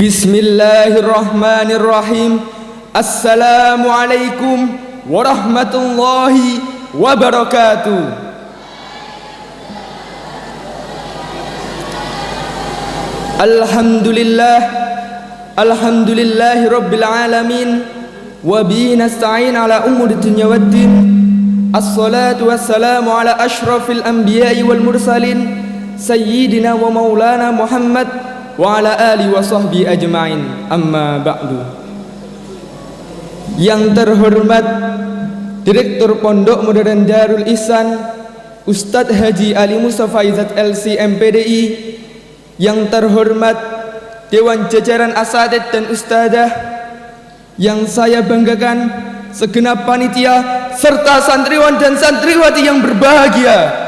Bismillahirrahmanirrahim. Assalamualaikum warahmatullahi wabarakatuh. Alhamdulillahi rabbil alamin. Wa bihi nasta'in ala umuri dunya waddin. Assalatu wassalamu ala ashrafil anbiya'i wal mursalin sayyidina wa maulana Muhammad wa ala alihi wa sahbihi ajma'in. Amma ba'du. Yang terhormat Direktur Pondok Modern Darul Ihsan Ustadz Haji Ali Mustafa Izzat LC MPDI, yang terhormat Dewan Jajaran Asatidz dan Ustadzah, yang saya banggakan segenap panitia serta santriwan dan santriwati yang berbahagia.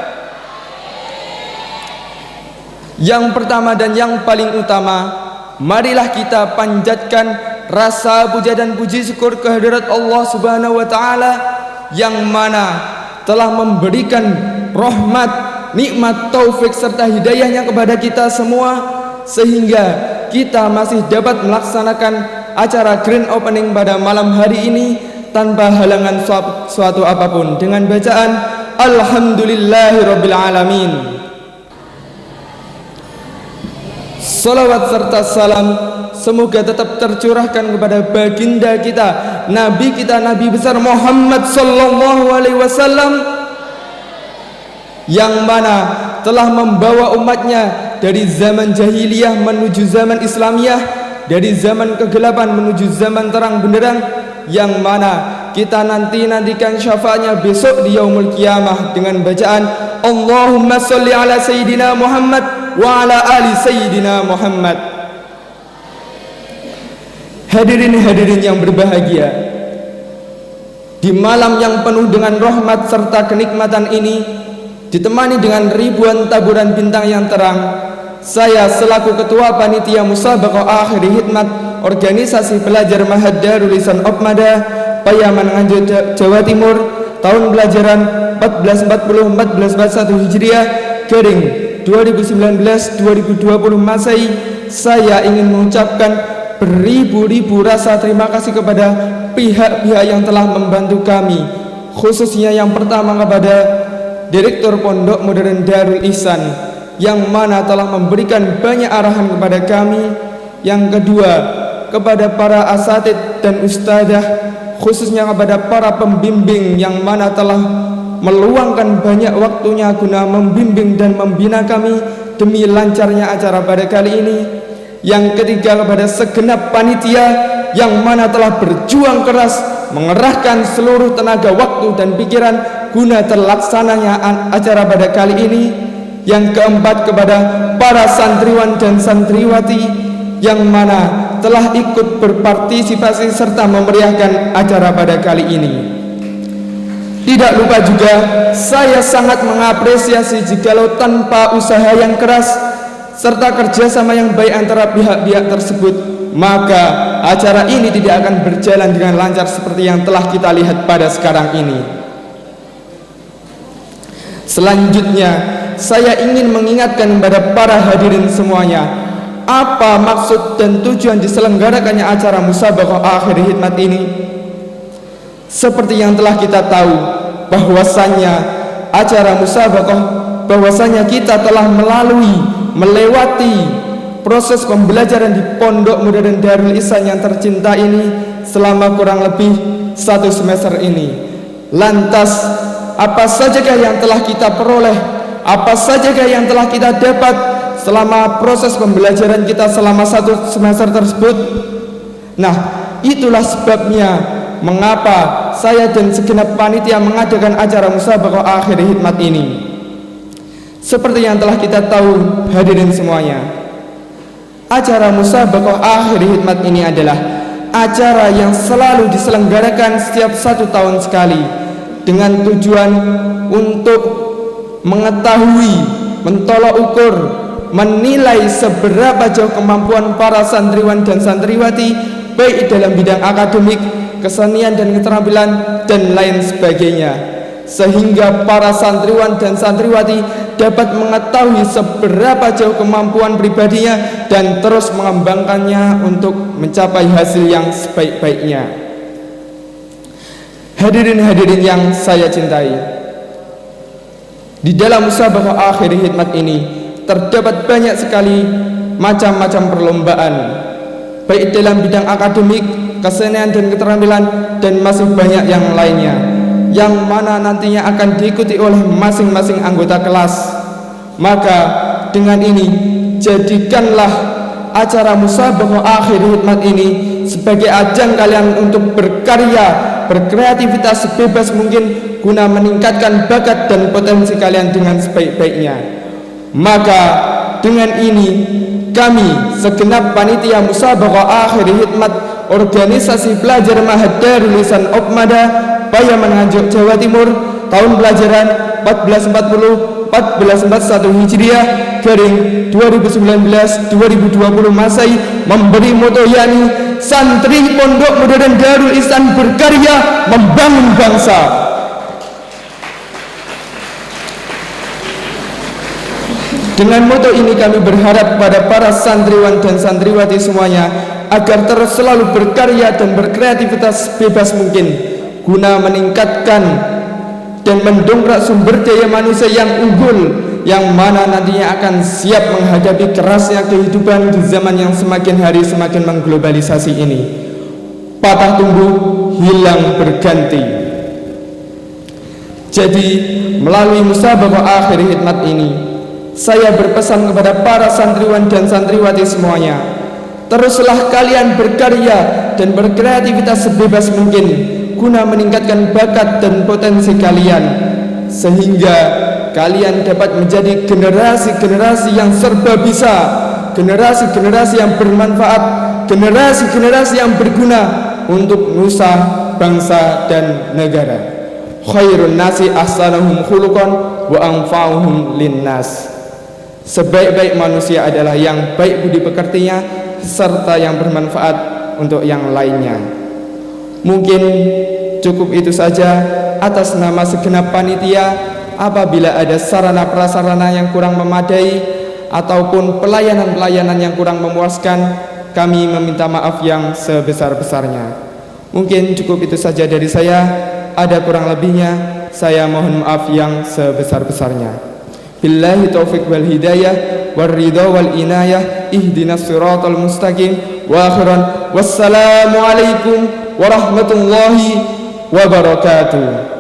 Yang pertama dan yang paling utama, marilah kita panjatkan rasa puja dan puji syukur kehadirat Allah Subhanahu wa taala yang mana telah memberikan rahmat, nikmat, taufik serta hidayahnya kepada kita semua, sehingga kita masih dapat melaksanakan acara grand opening pada malam hari ini tanpa halangan suatu apapun dengan bacaan Alhamdulillahirabbil alamin. Salawat serta salam semoga tetap tercurahkan kepada baginda kita, Nabi besar Muhammad sallallahu alaihi wasallam, yang mana telah membawa umatnya dari zaman jahiliyah menuju zaman Islamiyah, dari zaman kegelapan menuju zaman terang benderang, yang mana kita nantikan syafaatnya besok di yaumul qiyamah dengan bacaan Allahumma sholli ala sayyidina Muhammad wa ala ali sayyidina Muhammad. Hadirin yang berbahagia, di malam yang penuh dengan rahmat serta kenikmatan ini, ditemani dengan ribuan taburan bintang yang terang, saya selaku ketua panitia musabaqah akhir hikmat organisasi pelajar Ma'had Darul Ihsan Opmada Payaman Nganjuk Jawa Timur tahun pelajaran 1440-1441 Hijriah garing 2019-2020 Masehi, saya ingin mengucapkan beribu-ribu rasa terima kasih kepada pihak-pihak yang telah membantu kami, khususnya yang pertama kepada Direktur Pondok Modern Darul Ihsan yang mana telah memberikan banyak arahan kepada kami, yang kedua kepada para asatidz dan ustadzah, khususnya kepada para pembimbing yang mana telah meluangkan banyak waktunya guna membimbing dan membina kami demi lancarnya acara pada kali ini. Yang ketiga kepada segenap panitia yang mana telah berjuang keras mengerahkan seluruh tenaga, waktu dan pikiran guna terlaksananya acara pada kali ini. Yang keempat kepada para santriwan dan santriwati yang mana telah ikut berpartisipasi serta memeriahkan acara pada kali ini. Tidak lupa juga saya sangat mengapresiasi jikalau tanpa usaha yang keras serta kerjasama yang baik antara pihak-pihak tersebut, maka acara ini tidak akan berjalan dengan lancar seperti yang telah kita lihat pada sekarang ini. Selanjutnya, saya ingin mengingatkan kepada para hadirin semuanya, apa maksud dan tujuan diselenggarakannya acara musabaqah akhir hikmat ini. Seperti yang telah kita tahu bahwasannya acara musabaqah, bahwasannya kita telah melewati proses pembelajaran di Pondok Modern Darul Ihsan yang tercinta ini selama kurang lebih 1 semester ini. Lantas apa sajakah yang telah kita peroleh, apa sajakah yang telah kita dapat selama proses pembelajaran kita selama 1 semester tersebut? Nah, itulah sebabnya mengapa saya dan segenap panitia mengadakan acara musabaqah akhir hikmat ini. Seperti yang telah kita tahu hadirin semuanya, acara musabaqah akhir hikmat ini adalah acara yang selalu diselenggarakan setiap 1 tahun sekali dengan tujuan untuk mengetahui, mentolok ukur, menilai seberapa jauh kemampuan para santriwan dan santriwati baik dalam bidang akademik, kesenian dan keterampilan dan lain sebagainya, sehingga para santriwan dan santriwati dapat mengetahui seberapa jauh kemampuan pribadinya dan terus mengembangkannya untuk mencapai hasil yang sebaik-baiknya. Hadirin-hadirin yang saya cintai, di dalam musabaqah akhir hikmat ini terdapat banyak sekali macam-macam perlombaan, baik dalam bidang akademik, kesenian dan keterampilan, dan masih banyak yang lainnya, yang mana nantinya akan diikuti oleh masing-masing anggota kelas. Maka dengan ini, jadikanlah acara musabaqah akhir hikmat ini sebagai ajang kalian untuk berkarya, berkreativitas sebebas mungkin guna meningkatkan bakat dan potensi kalian dengan sebaik-baiknya. Maka dengan ini, kami segenap panitia musabaqah akhir hikmat organisasi pelajar Ma'had Darul Ihsan Opmada Payaman Nganjuk Jawa Timur tahun pelajaran 1440-1441 Hijriah garing 2019-2020 Masehi memberi moto yakni santri Pondok Modern Darul Ihsan berkarya membangun bangsa. Dengan moto ini kami berharap pada para santriwan dan santriwati semuanya agar terus selalu berkarya dan berkreativitas bebas mungkin guna meningkatkan dan mendongkrak sumber daya manusia yang unggul, yang mana nantinya akan siap menghadapi kerasnya kehidupan di zaman yang semakin hari semakin mengglobalisasi ini. Patah tumbuh, hilang berganti. Jadi melalui musabaqah akhir hikmat ini, saya berpesan kepada para santriwan dan santriwati semuanya, teruslah kalian berkarya dan berkreativitas sebebas mungkin guna meningkatkan bakat dan potensi kalian, sehingga kalian dapat menjadi generasi-generasi yang serba bisa, generasi-generasi yang bermanfaat, generasi-generasi yang berguna untuk nusa, bangsa, dan negara. Khairun nasi ahsanuhum khuluqan wa anfa'uhum linnas. Sebaik-baik manusia adalah yang baik budi pekertinya serta yang bermanfaat untuk yang lainnya. Mungkin cukup itu saja atas nama segenap panitia. Apabila ada sarana prasarana yang kurang memadai ataupun pelayanan-pelayanan yang kurang memuaskan, kami meminta maaf yang sebesar-besarnya. Mungkin cukup itu saja dari saya. Ada kurang lebihnya, saya mohon maaf yang sebesar-besarnya. Billahi taufiq wal hidayah wal ridha wal inayah ihdinas siratal mustaqim wa akhiran wassalamu alaikum warahmatullahi wabarakatuh.